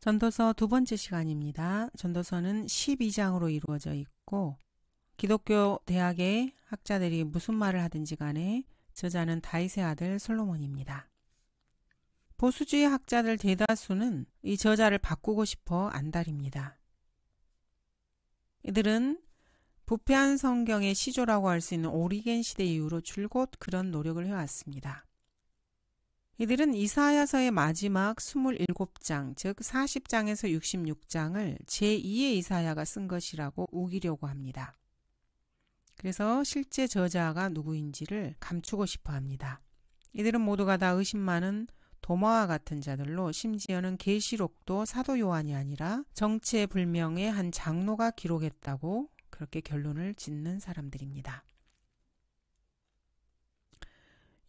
전도서 두 번째 시간입니다. 전도서는 12장으로 이루어져 있고 기독교 대학의 학자들이 무슨 말을 하든지 간에 저자는 다윗의 아들 솔로몬입니다. 보수주의 학자들 대다수는 이 저자를 바꾸고 싶어 안달입니다. 이들은 부패한 성경의 시조라고 할 수 있는 오리겐 시대 이후로 줄곧 그런 노력을 해왔습니다. 이들은 이사야서의 마지막 27장, 즉 40장에서 66장을 제2의 이사야가 쓴 것이라고 우기려고 합니다. 그래서 실제 저자가 누구인지를 감추고 싶어 합니다. 이들은 모두가 다 의심 많은 도마와 같은 자들로 심지어는 계시록도 사도 요한이 아니라 정체불명의 한 장로가 기록했다고 그렇게 결론을 짓는 사람들입니다.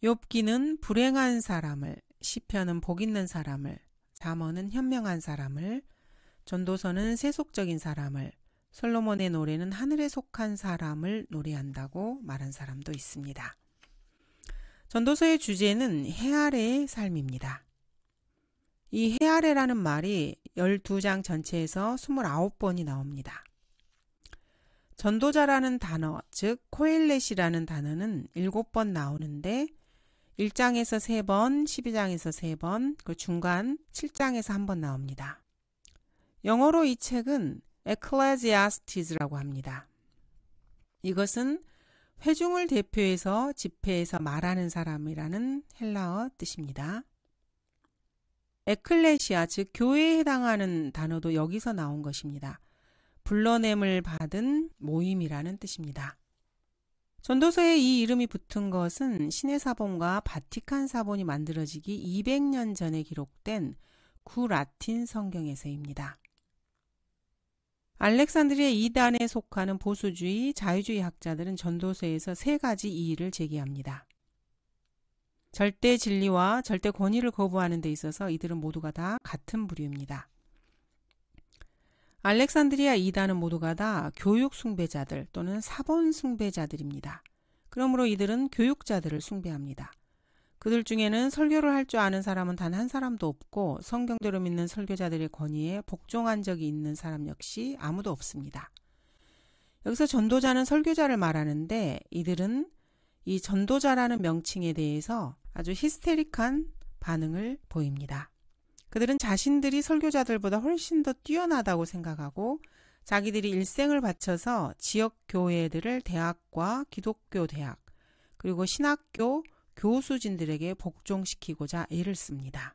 욥기는 불행한 사람을, 시편은 복 있는 사람을, 잠언은 현명한 사람을, 전도서는 세속적인 사람을, 솔로몬의 노래는 하늘에 속한 사람을 노래한다고 말한 사람도 있습니다. 전도서의 주제는 해 아래의 삶입니다. 이 해 아래라는 말이 12장 전체에서 29번이 나옵니다. 전도자라는 단어, 즉 코엘렛이라는 단어는 7번 나오는데 1장에서 3번, 12장에서 3번, 그 중간 7장에서 1번 나옵니다. 영어로 이 책은 에클레시아스티스라고 합니다. 이것은 회중을 대표해서 집회에서 말하는 사람이라는 헬라어 뜻입니다. 에클레시아, 즉 교회에 해당하는 단어도 여기서 나온 것입니다. 불러냄을 받은 모임이라는 뜻입니다. 전도서에 이 이름이 붙은 것은 신의 사본과 바티칸 사본이 만들어지기 200년 전에 기록된 구라틴 성경에서입니다. 알렉산드리아 이단에 속하는 보수주의, 자유주의 학자들은 전도서에서 3가지 이의를 제기합니다. 절대 진리와 절대 권위를 거부하는 데 있어서 이들은 모두가 다 같은 부류입니다. 알렉산드리아 이단은 모두가 다 교육 숭배자들 또는 사본 숭배자들입니다. 그러므로 이들은 교육자들을 숭배합니다. 그들 중에는 설교를 할 줄 아는 사람은 단 한 사람도 없고 성경대로 믿는 설교자들의 권위에 복종한 적이 있는 사람 역시 아무도 없습니다. 여기서 전도자는 설교자를 말하는데 이들은 이 전도자라는 명칭에 대해서 아주 히스테릭한 반응을 보입니다. 그들은 자신들이 설교자들보다 훨씬 더 뛰어나다고 생각하고 자기들이 일생을 바쳐서 지역 교회들을 대학과 기독교 대학 그리고 신학교 교수진들에게 복종시키고자 애를 씁니다.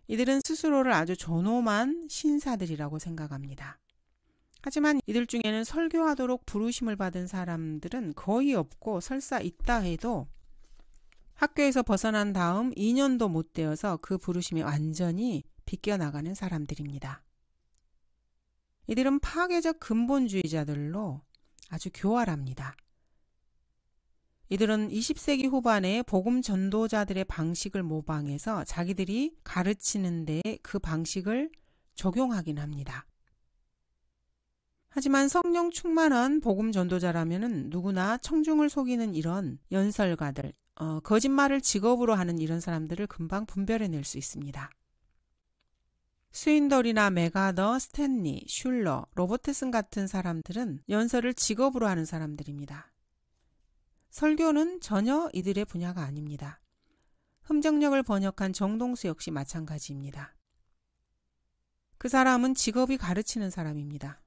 이들은 스스로를 아주 존엄한 신사들이라고 생각합니다. 하지만 이들 중에는 설교하도록 부르심을 받은 사람들은 거의 없고 설사 있다 해도 학교에서 벗어난 다음 2년도 못 되어서 그 부르심이 완전히 비껴나가는 사람들입니다. 이들은 파괴적 근본주의자들로 아주 교활합니다. 이들은 20세기 후반에 복음 전도자들의 방식을 모방해서 자기들이 가르치는 데 그 방식을 적용하긴 합니다. 하지만 성령 충만한 복음 전도자라면 누구나 청중을 속이는 이런 연설가들, 거짓말을 직업으로 하는 이런 사람들을 금방 분별해낼 수 있습니다. 스윈돌이나 메가더, 스탠리, 슐러, 로버트슨 같은 사람들은 연설을 직업으로 하는 사람들입니다. 설교는 전혀 이들의 분야가 아닙니다. 흠정력을 번역한 정동수 역시 마찬가지입니다. 그 사람은 직업이 가르치는 사람입니다.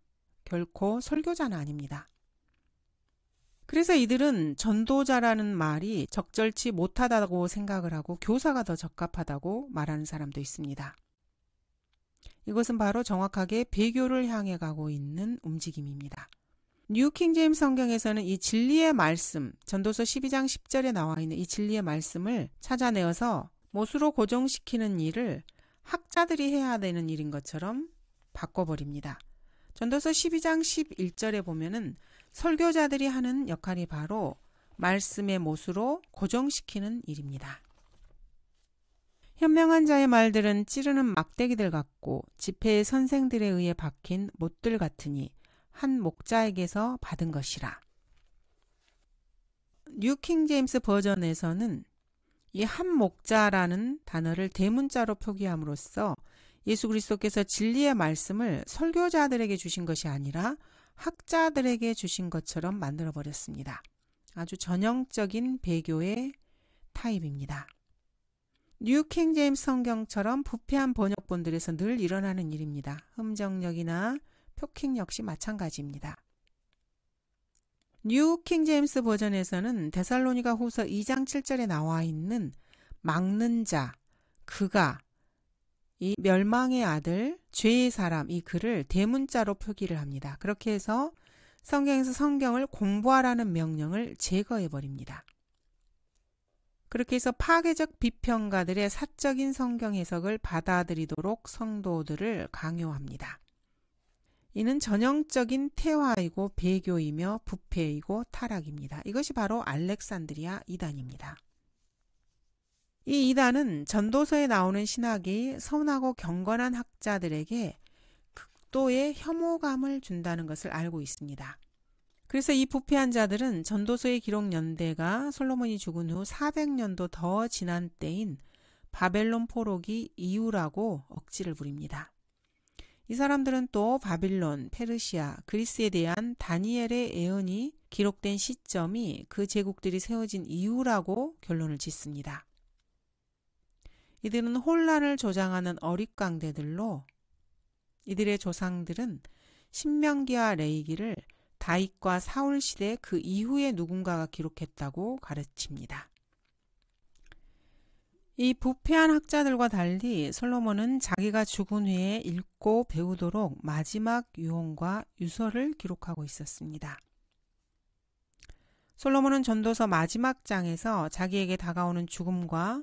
결코 설교자는 아닙니다. 그래서 이들은 전도자라는 말이 적절치 못하다고 생각을 하고 교사가 더 적합하다고 말하는 사람도 있습니다. 이것은 바로 정확하게 배교를 향해 가고 있는 움직임입니다. 뉴 킹제임스 성경에서는 이 진리의 말씀, 전도서 12장 10절에 나와 있는 이 진리의 말씀을 찾아내어서 못으로 고정시키는 일을 학자들이 해야 되는 일인 것처럼 바꿔버립니다. 전도서 12장 11절에 보면은 설교자들이 하는 역할이 바로 말씀의 못으로 고정시키는 일입니다. 현명한 자의 말들은 찌르는 막대기들 같고 지폐의 선생들에 의해 박힌 못들 같으니 한 목자에게서 받은 것이라. 뉴 킹제임스 버전에서는 이 한 목자라는 단어를 대문자로 표기함으로써 예수 그리스도께서 진리의 말씀을 설교자들에게 주신 것이 아니라 학자들에게 주신 것처럼 만들어버렸습니다. 아주 전형적인 배교의 타입입니다. 뉴 킹 제임스 성경처럼 부패한 번역본들에서 늘 일어나는 일입니다. 흠정력이나 표킹 역시 마찬가지입니다. 뉴 킹 제임스 버전에서는 데살로니가 후서 2장 7절에 나와 있는 막는 자, 그가, 이 멸망의 아들, 죄의 사람, 이 글을 대문자로 표기를 합니다. 그렇게 해서 성경에서 성경을 공부하라는 명령을 제거해버립니다. 그렇게 해서 파괴적 비평가들의 사적인 성경 해석을 받아들이도록 성도들을 강요합니다. 이는 전형적인 태화이고 배교이며 부패이고 타락입니다. 이것이 바로 알렉산드리아 이단입니다. 이 이단은 전도서에 나오는 신학이 선하고 경건한 학자들에게 극도의 혐오감을 준다는 것을 알고 있습니다. 그래서 이 부패한 자들은 전도서의 기록 연대가 솔로몬이 죽은 후 400년도 더 지난 때인 바벨론 포로기 이후라고 억지를 부립니다. 이 사람들은 또 바빌론, 페르시아, 그리스에 대한 다니엘의 예언이 기록된 시점이 그 제국들이 세워진 이후라고 결론을 짓습니다. 이들은 혼란을 조장하는 어릿광대들로 이들의 조상들은 신명기와 레위기를 다윗과 사울 시대 그 이후에 누군가가 기록했다고 가르칩니다. 이 부패한 학자들과 달리 솔로몬은 자기가 죽은 후에 읽고 배우도록 마지막 유언과 유서를 기록하고 있었습니다. 솔로몬은 전도서 마지막 장에서 자기에게 다가오는 죽음과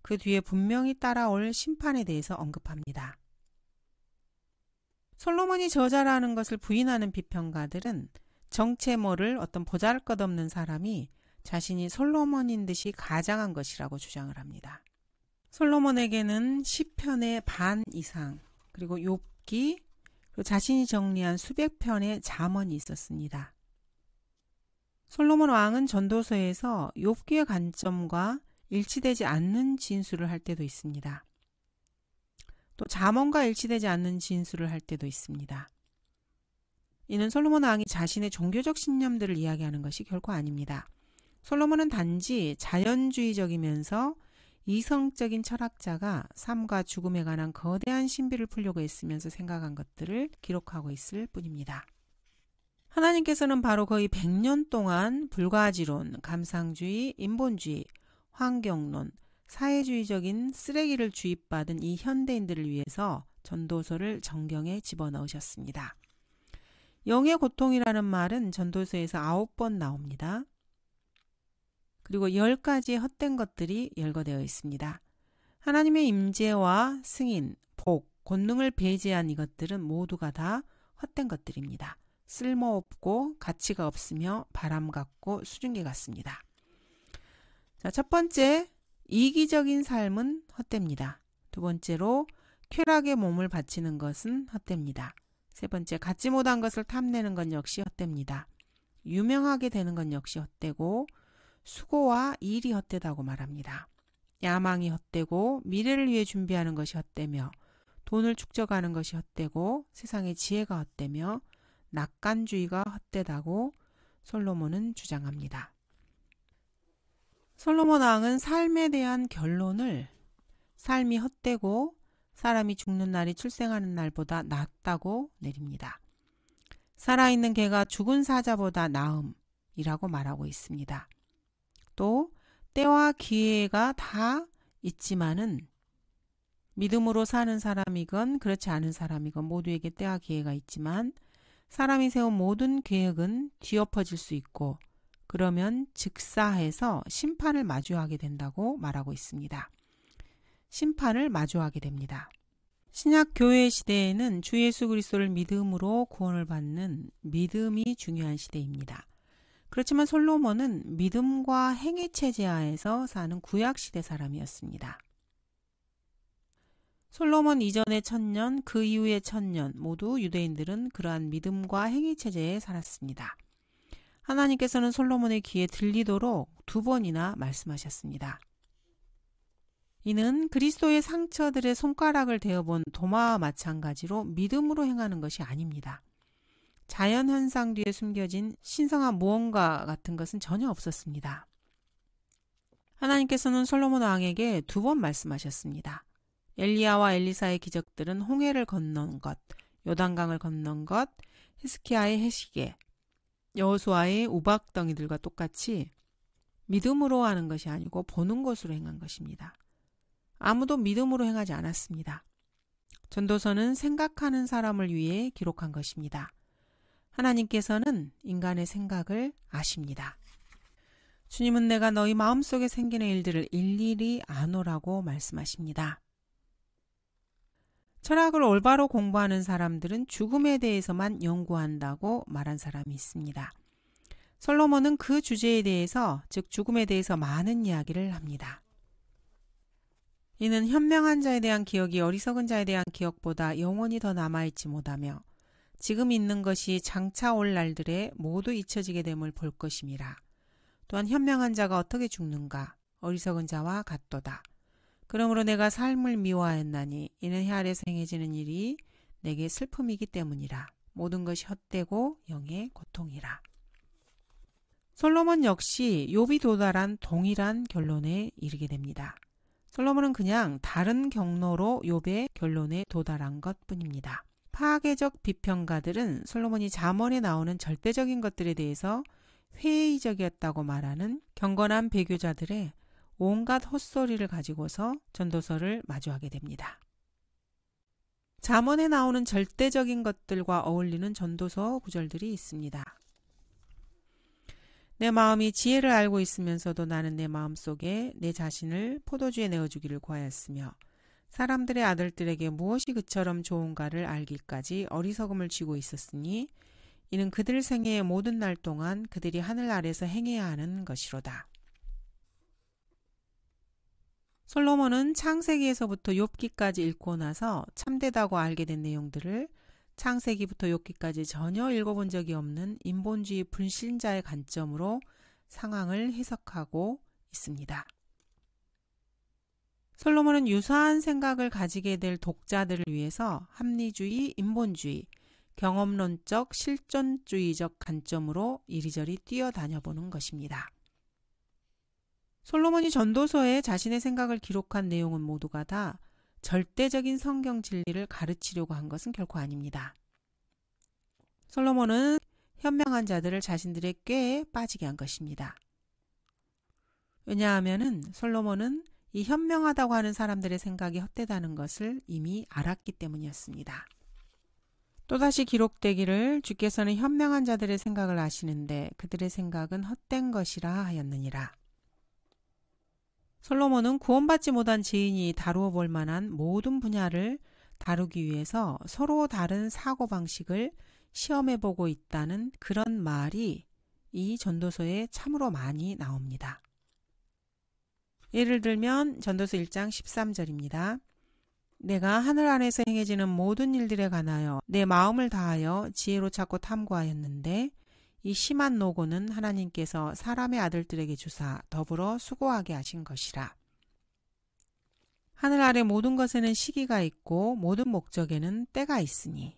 그 뒤에 분명히 따라올 심판에 대해서 언급합니다. 솔로몬이 저자라는 것을 부인하는 비평가들은 정체 모를 어떤 보잘것없는 사람이 자신이 솔로몬인 듯이 가장한 것이라고 주장을 합니다. 솔로몬에게는 시편의 반 이상, 그리고 욥기, 그리고 자신이 정리한 수백 편의 잠언이 있었습니다. 솔로몬 왕은 전도서에서 욥기의 관점과 일치되지 않는 진술을 할 때도 있습니다. 또 잠언과 일치되지 않는 진술을 할 때도 있습니다. 이는 솔로몬 왕이 자신의 종교적 신념들을 이야기하는 것이 결코 아닙니다. 솔로몬은 단지 자연주의적이면서 이성적인 철학자가 삶과 죽음에 관한 거대한 신비를 풀려고 애쓰면서 생각한 것들을 기록하고 있을 뿐입니다. 하나님께서는 바로 거의 100년 동안 불가지론, 감상주의, 인본주의, 환경론, 사회주의적인 쓰레기를 주입받은 이 현대인들을 위해서 전도서를 정경에 집어넣으셨습니다. 영의 고통이라는 말은 전도서에서 9번 나옵니다. 그리고 10가지의 헛된 것들이 열거되어 있습니다. 하나님의 임재와 승인, 복, 권능을 배제한 이것들은 모두가 다 헛된 것들입니다. 쓸모없고 가치가 없으며 바람 같고 수증기 같습니다. 자, 첫 번째, 이기적인 삶은 헛됩니다. 두 번째로 쾌락의 몸을 바치는 것은 헛됩니다. 세 번째, 갖지 못한 것을 탐내는 것 역시 헛됩니다. 유명하게 되는 것 역시 헛되고 수고와 일이 헛되다고 말합니다. 야망이 헛되고 미래를 위해 준비하는 것이 헛되며 돈을 축적하는 것이 헛되고 세상의 지혜가 헛되며 낙관주의가 헛되다고 솔로몬은 주장합니다. 솔로몬 왕은 삶에 대한 결론을 삶이 헛되고 사람이 죽는 날이 출생하는 날보다 낫다고 내립니다. 살아있는 개가 죽은 사자보다 나음이라고 말하고 있습니다. 또 때와 기회가 다 있지만은 믿음으로 사는 사람이건 그렇지 않은 사람이건 모두에게 때와 기회가 있지만 사람이 세운 모든 계획은 뒤엎어질 수 있고 그러면 즉사해서 심판을 마주하게 된다고 말하고 있습니다. 심판을 마주하게 됩니다. 신약 교회 시대에는 주 예수 그리스도를 믿음으로 구원을 받는 믿음이 중요한 시대입니다. 그렇지만 솔로몬은 믿음과 행위 체제 하에서 사는 구약 시대 사람이었습니다. 솔로몬 이전의 1000년, 그 이후의 1000년 모두 유대인들은 그러한 믿음과 행위 체제에 살았습니다. 하나님께서는 솔로몬의 귀에 들리도록 2번이나 말씀하셨습니다. 이는 그리스도의 상처들의 손가락을 대어본 도마와 마찬가지로 믿음으로 행하는 것이 아닙니다. 자연현상 뒤에 숨겨진 신성한 무언가 같은 것은 전혀 없었습니다. 하나님께서는 솔로몬 왕에게 2번 말씀하셨습니다. 엘리야와 엘리사의 기적들은 홍해를 건넌 것, 요단강을 건넌 것, 히스기야의 해시계, 여호수아의 우박덩이들과 똑같이 믿음으로 하는 것이 아니고 보는 것으로 행한 것입니다. 아무도 믿음으로 행하지 않았습니다. 전도서는 생각하는 사람을 위해 기록한 것입니다. 하나님께서는 인간의 생각을 아십니다. 주님은 내가 너희 마음속에 생기는 일들을 일일이 아노라고 말씀하십니다. 철학을 올바로 공부하는 사람들은 죽음에 대해서만 연구한다고 말한 사람이 있습니다. 솔로몬은 그 주제에 대해서, 즉 죽음에 대해서 많은 이야기를 합니다. 이는 현명한 자에 대한 기억이 어리석은 자에 대한 기억보다 영원히 더 남아있지 못하며 지금 있는 것이 장차 올 날들에 모두 잊혀지게 됨을 볼 것임이라. 또한 현명한 자가 어떻게 죽는가? 어리석은 자와 같도다. 그러므로 내가 삶을 미워하였나니 이는 해 아래서 행해지는 일이 내게 슬픔이기 때문이라. 모든 것이 헛되고 영의 고통이라. 솔로몬 역시 욥이 도달한 동일한 결론에 이르게 됩니다. 솔로몬은 그냥 다른 경로로 욥의 결론에 도달한 것뿐입니다. 파괴적 비평가들은 솔로몬이 잠언에 나오는 절대적인 것들에 대해서 회의적이었다고 말하는 경건한 배교자들의 온갖 헛소리를 가지고서 전도서를 마주하게 됩니다. 잠언에 나오는 절대적인 것들과 어울리는 전도서 구절들이 있습니다. 내 마음이 지혜를 알고 있으면서도 나는 내 마음속에 내 자신을 포도주에 내어주기를 구하였으며 사람들의 아들들에게 무엇이 그처럼 좋은가를 알기까지 어리석음을 쥐고 있었으니 이는 그들 생애의 모든 날 동안 그들이 하늘 아래서 행해야 하는 것이로다. 솔로몬은 창세기에서부터 욥기까지 읽고 나서 참되다고 알게 된 내용들을 창세기부터 욥기까지 전혀 읽어본 적이 없는 인본주의 불신자의 관점으로 상황을 해석하고 있습니다. 솔로몬은 유사한 생각을 가지게 될 독자들을 위해서 합리주의, 인본주의, 경험론적, 실존주의적 관점으로 이리저리 뛰어다녀보는 것입니다. 솔로몬이 전도서에 자신의 생각을 기록한 내용은 모두가 다 절대적인 성경 진리를 가르치려고 한 것은 결코 아닙니다. 솔로몬은 현명한 자들을 자신들의 꾀에 빠지게 한 것입니다. 왜냐하면 솔로몬은 이 현명하다고 하는 사람들의 생각이 헛되다는 것을 이미 알았기 때문이었습니다. 또다시 기록되기를 주께서는 현명한 자들의 생각을 아시는데 그들의 생각은 헛된 것이라 하였느니라. 솔로몬은 구원받지 못한 죄인이 다루어 볼 만한 모든 분야를 다루기 위해서 서로 다른 사고방식을 시험해보고 있다는 그런 말이 이 전도서에 참으로 많이 나옵니다. 예를 들면 전도서 1장 13절입니다. 내가 하늘 안에서 행해지는 모든 일들에 관하여 내 마음을 다하여 지혜로 찾고 탐구하였는데 이 심한 노고는 하나님께서 사람의 아들들에게 주사 더불어 수고하게 하신 것이라. 하늘 아래 모든 것에는 시기가 있고 모든 목적에는 때가 있으니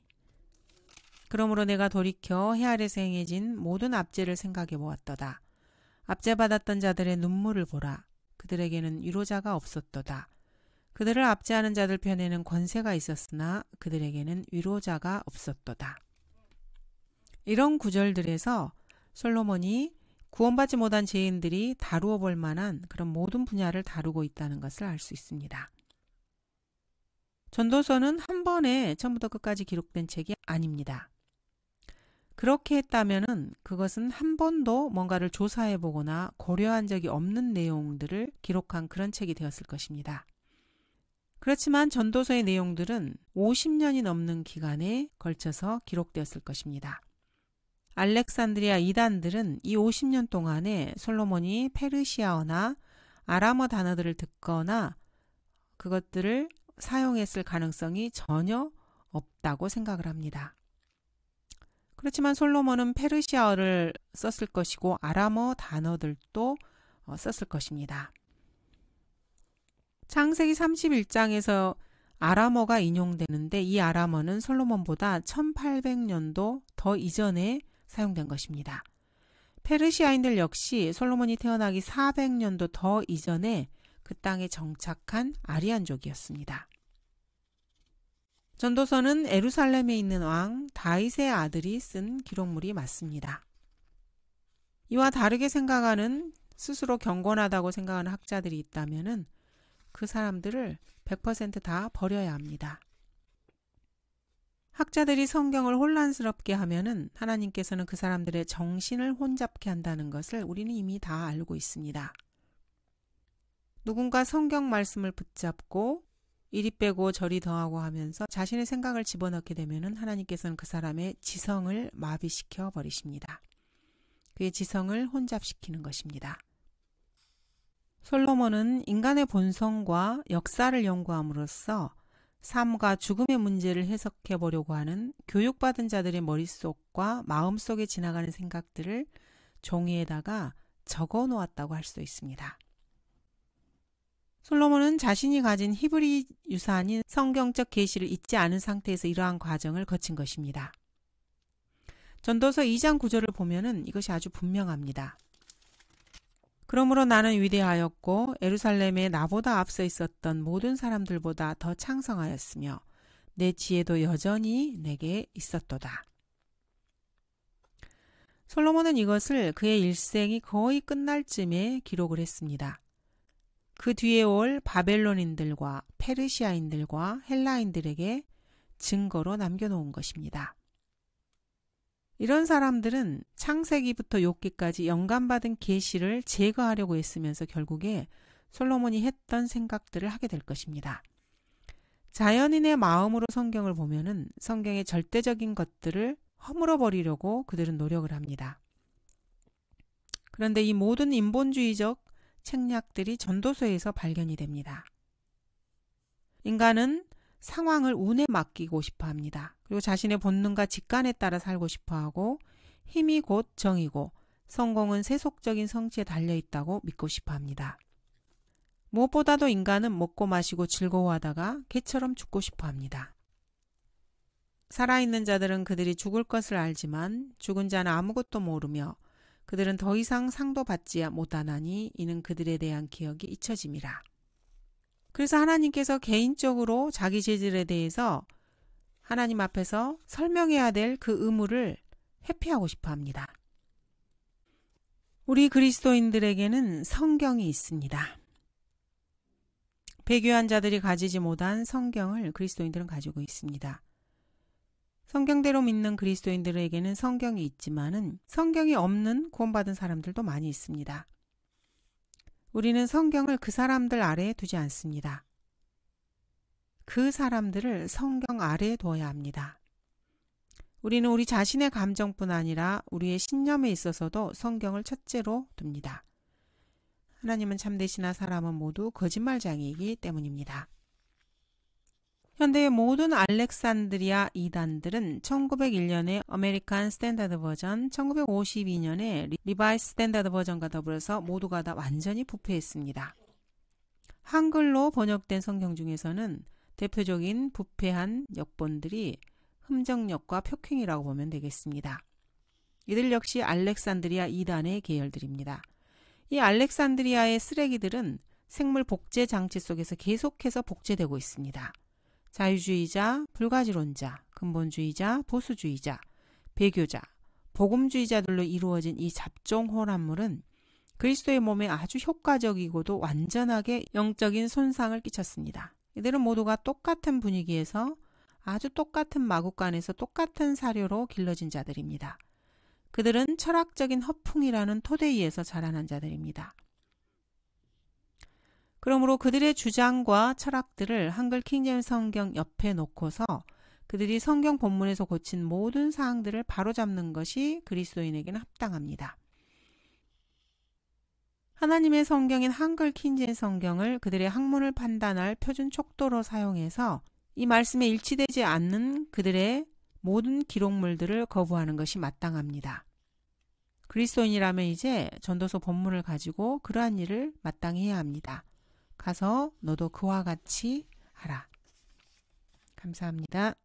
그러므로 내가 돌이켜 해 아래서 행해진 모든 압제를 생각해 보았도다. 압제받았던 자들의 눈물을 보라. 그들에게는 위로자가 없었도다. 그들을 압제하는 자들 편에는 권세가 있었으나 그들에게는 위로자가 없었도다. 이런 구절들에서 솔로몬이 구원받지 못한 죄인들이 다루어 볼 만한 그런 모든 분야를 다루고 있다는 것을 알 수 있습니다. 전도서는 한 번에 처음부터 끝까지 기록된 책이 아닙니다. 그렇게 했다면은 그것은 한 번도 뭔가를 조사해 보거나 고려한 적이 없는 내용들을 기록한 그런 책이 되었을 것입니다. 그렇지만 전도서의 내용들은 50년이 넘는 기간에 걸쳐서 기록되었을 것입니다. 알렉산드리아 이단들은 이 50년 동안에 솔로몬이 페르시아어나 아람어 단어들을 듣거나 그것들을 사용했을 가능성이 전혀 없다고 생각을 합니다. 그렇지만 솔로몬은 페르시아어를 썼을 것이고 아람어 단어들도 썼을 것입니다. 창세기 31장에서 아람어가 인용되는데 이 아람어는 솔로몬보다 1800년도 더 이전에 사용된 것입니다. 페르시아인들 역시 솔로몬이 태어나기 400년도 더 이전에 그 땅에 정착한 아리안족이었습니다. 전도서는 예루살렘에 있는 왕 다윗의 아들이 쓴 기록물이 맞습니다. 이와 다르게 생각하는 스스로 경건하다고 생각하는 학자들이 있다면 그 사람들을 100% 버려야 합니다. 학자들이 성경을 혼란스럽게 하면은 하나님께서는 그 사람들의 정신을 혼잡케 한다는 것을 우리는 이미 다 알고 있습니다. 누군가 성경 말씀을 붙잡고 이리 빼고 저리 더하고 하면서 자신의 생각을 집어넣게 되면은 하나님께서는 그 사람의 지성을 마비시켜 버리십니다. 그의 지성을 혼잡시키는 것입니다. 솔로몬은 인간의 본성과 역사를 연구함으로써 삶과 죽음의 문제를 해석해 보려고 하는 교육받은 자들의 머릿속과 마음속에 지나가는 생각들을 종이에다가 적어 놓았다고 할 수 있습니다. 솔로몬은 자신이 가진 히브리 유산인 성경적 계시를 잊지 않은 상태에서 이러한 과정을 거친 것입니다. 전도서 2장 9절을 보면은 이것이 아주 분명합니다. 그러므로 나는 위대하였고 예루살렘에 나보다 앞서 있었던 모든 사람들보다 더 창성하였으며 내 지혜도 여전히 내게 있었도다. 솔로몬은 이것을 그의 일생이 거의 끝날 쯤에 기록을 했습니다. 그 뒤에 올 바벨론인들과 페르시아인들과 헬라인들에게 증거로 남겨놓은 것입니다. 이런 사람들은 창세기부터 욥기까지 영감받은 계시를 제거하려고 애쓰면서 결국에 솔로몬이 했던 생각들을 하게 될 것입니다. 자연인의 마음으로 성경을 보면은 성경의 절대적인 것들을 허물어 버리려고 그들은 노력을 합니다. 그런데 이 모든 인본주의적 책략들이 전도서에서 발견이 됩니다. 인간은 상황을 운에 맡기고 싶어 합니다. 그리고 자신의 본능과 직관에 따라 살고 싶어 하고 힘이 곧 정이고 성공은 세속적인 성취에 달려있다고 믿고 싶어 합니다. 무엇보다도 인간은 먹고 마시고 즐거워하다가 개처럼 죽고 싶어 합니다. 살아있는 자들은 그들이 죽을 것을 알지만 죽은 자는 아무것도 모르며 그들은 더 이상 상도 받지 못하나니 이는 그들에 대한 기억이 잊혀짐이라. 그래서 하나님께서 개인적으로 자기 재질에 대해서 하나님 앞에서 설명해야 될 그 의무를 회피하고 싶어 합니다. 우리 그리스도인들에게는 성경이 있습니다. 배교한 자들이 가지지 못한 성경을 그리스도인들은 가지고 있습니다. 성경대로 믿는 그리스도인들에게는 성경이 있지만은 성경이 없는 구원받은 사람들도 많이 있습니다. 우리는 성경을 그 사람들 아래에 두지 않습니다. 그 사람들을 성경 아래에 두어야 합니다. 우리는 우리 자신의 감정뿐 아니라 우리의 신념에 있어서도 성경을 첫째로 둡니다. 하나님은 참되시나 사람은 모두 거짓말쟁이이기 때문입니다. 현대의 모든 알렉산드리아 이단들은 1901년에 아메리칸 스탠다드 버전, 1952년에 리바이스 스탠다드 버전과 더불어서 모두가 다 완전히 부패했습니다. 한글로 번역된 성경 중에서는 대표적인 부패한 역본들이 흠정역과 표킹이라고 보면 되겠습니다. 이들 역시 알렉산드리아 이단의 계열들입니다. 이 알렉산드리아의 쓰레기들은 생물 복제 장치 속에서 계속해서 복제되고 있습니다. 자유주의자, 불가지론자, 근본주의자, 보수주의자, 배교자, 복음주의자들로 이루어진 이 잡종 혼합물은 그리스도의 몸에 아주 효과적이고도 완전하게 영적인 손상을 끼쳤습니다. 이들은 모두가 똑같은 분위기에서 아주 똑같은 마구간에서 똑같은 사료로 길러진 자들입니다. 그들은 철학적인 허풍이라는 토대 위에서 자라난 자들입니다. 그러므로 그들의 주장과 철학들을 한글 킹제임스 성경 옆에 놓고서 그들이 성경 본문에서 고친 모든 사항들을 바로잡는 것이 그리스도인에게는 합당합니다. 하나님의 성경인 한글 킹제임스 성경을 그들의 학문을 판단할 표준 촉도로 사용해서 이 말씀에 일치되지 않는 그들의 모든 기록물들을 거부하는 것이 마땅합니다. 그리스도인이라면 이제 전도서 본문을 가지고 그러한 일을 마땅히 해야 합니다. 가서 너도 그와 같이 하라. 감사합니다.